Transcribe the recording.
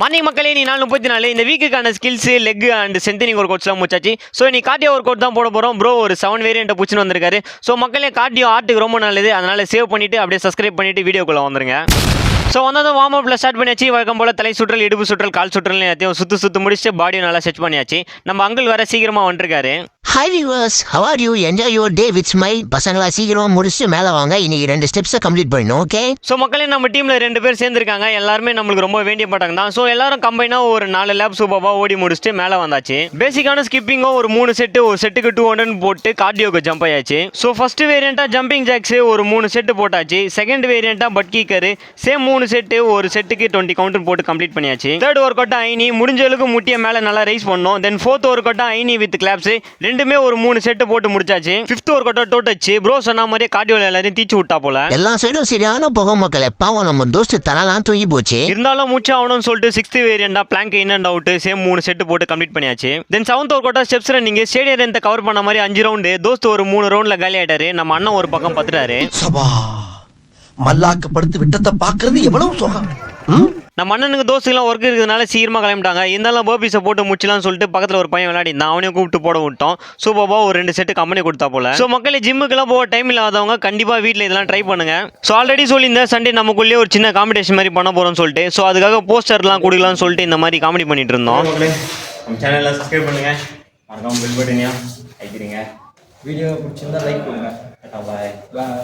Morning மக்களே நீ 34 இந்த வீக்குக்கான ஸ்கில்ஸ் லெக் அண்ட் ஸ்ட்ரென்தனிங் ஒரு கோட்ஸ்லாம் முடிச்சாச்சு. ஸோ நீ கார்டியோ ஒரு கோட் தான் போட போகிறோம் ப்ரோ. ஒரு 7 வேரியண்ட்டை பிடிச்சின்னு வந்திருக்காரு. ஸோ மக்களே கார்டியோ ஆர்ட்டுக்கு ரொம்ப நல்லது. அதனால் சேவ் பண்ணிவிட்டு அப்படியே சப்ஸ்கிரைப் பண்ணிவிட்டு வீடியோக்குள்ளே வந்துருங்க. ஸோ வந்ததும் வார்ம் அப்பில் ஸ்டார்ட் பண்ணியாச்சு. வழக்கம் போல் தலை சுற்றல், இடுப்பு சுற்றல், கால் சுற்றல் எல்லாத்தையும் சுற்று முடிச்சுட்டு பாடியை நல்லா செட் பண்ணியாச்சு. நம்ம அங்கிள் வேறு சீக்கிரமாக வந்துருக்காரு. Hi viewers, how are you? Enjoy your day with smile. பசங்களா சீக்கிரமா முடிச்சுட்டு மேலே வாங்க. இன்னைக்கு 2 ஸ்டெப்ஸை கம்ப்ளீட் பண்ணணும். ஓகே. ஸோ மக்களே நம்ம டீமில் 2 பேர் சேர்ந்துருக்காங்க. எல்லாருமே நம்மளுக்கு ரொம்ப வேண்டிய பட்டாங்க தான். ஸோ எல்லாரும் கம்பைனாக ஒரு 4 லேப் சூப்பராக ஓடி முடிச்சுட்டு மேலே வந்தாச்சு. பேசிக்கான ஸ்கிப்பிங்கும் ஒரு 3 செட்டு, ஒரு செட்டுக்கு 200 போட்டு கார்டியோக்கு ஜம்ப் ஆயாச்சு. ஸோ ஃபர்ஸ்ட் வேரியண்ட்டாக ஜம்பிங் ஜாக்ஸ் ஒரு 3 செட்டு போட்டாச்சு. செகண்ட் வேரியண்ட்டாக பட் கீக்கரு சேம் 3 செட்டு, ஒரு செட்டுக்கு 20 கவுண்டர் போட்டு கம்ப்ளீட் பண்ணியாச்சு. தேர்ட் ஒர்க் அவுட் ஐனி முடிஞ்ச அளவுக்கு முட்டிய மேலே நல்லா ரைஸ் பண்ணோம். தென் ஃபோர்த் ஒர்க் அவுட் ஐனி வித் கிளாப்ஸ் ரெண்டுமே ஒரு 3 செட்டு போட்டு முடிச்சாச்சு. Fifth workout toe touch bro சொன்ன மாதிரியே கார்டியோல எல்லாரையும் தீச்சு விட்டா போல. எல்லா சைடும் சரியான புகை மக்களே. பாவம் நம்ம தோஸ்து தலலாம் தூங்கி போச்சு. இருந்தாலும் மூச்சு ஆகணும்னு சொல்லிட்டு 6th வேரியண்டா plank in and out same 3 set போட்டு கம்ப்ளீட் பண்ணியாச்சு. Then 7th workout steps running stadium ரன்னை கவர் பண்ண மாதிரி 5 ரவுண்டு தோஸ்து ஒரு 3 ரவுண்ட்ல காலி ஆயிட்டாரு. நம்ம அண்ணன் ஒரு பக்கம் பத்துட்டாரு. சபா மல்லாக்க படுத்து விட்டத்தை பாக்குறது எவ்வளவு சுகம். நம்ம அண்ணனுக்கு தோஸ்துலாம் ஒர்க் இருக்கிறதுனால சீக்கிரமா கிளம்பிட்டாங்க. இருந்தாலும் பர்பீஸை போட்டு முடிச்சலாம்னு சொல்லிட்டு பக்கத்தில் ஒரு பையன் விளையாடி நான் அவனையும் கூப்பிட்டு போட விட்டோம். சூப்பராக ஒரு 2 செட்டு கம்பெனி கொடுத்தா போல. ஸோ மக்களே ஜிம்முக்கெல்லாம் போக டைம் இல்லாதவங்க கண்டிப்பாக வீட்டில் இதெல்லாம் ட்ரை பண்ணுங்க. ஸோ ஆல்ரெடி சொல்லியிருந்தேன் சண்டே நமக்குள்ளேயே ஒரு சின்ன காம்படிஷன் மாதிரி பண்ண போகிறோம்னு சொல்லிட்டு. ஸோ அதுக்காக போஸ்டர்லாம் கொடுக்கலாம்னு சொல்லிட்டு இந்த மாதிரி காமெடி பண்ணிட்டு இருந்தோம். நம்ம சேனலில் சப்ஸ்கிரைப் பண்ணுங்க, மறக்காம பெல் பட்டனையா வைக்கிறீங்க. வீடியோ பிடிச்சிருந்தா லைக் பண்ணுங்க. பாய். பாய்.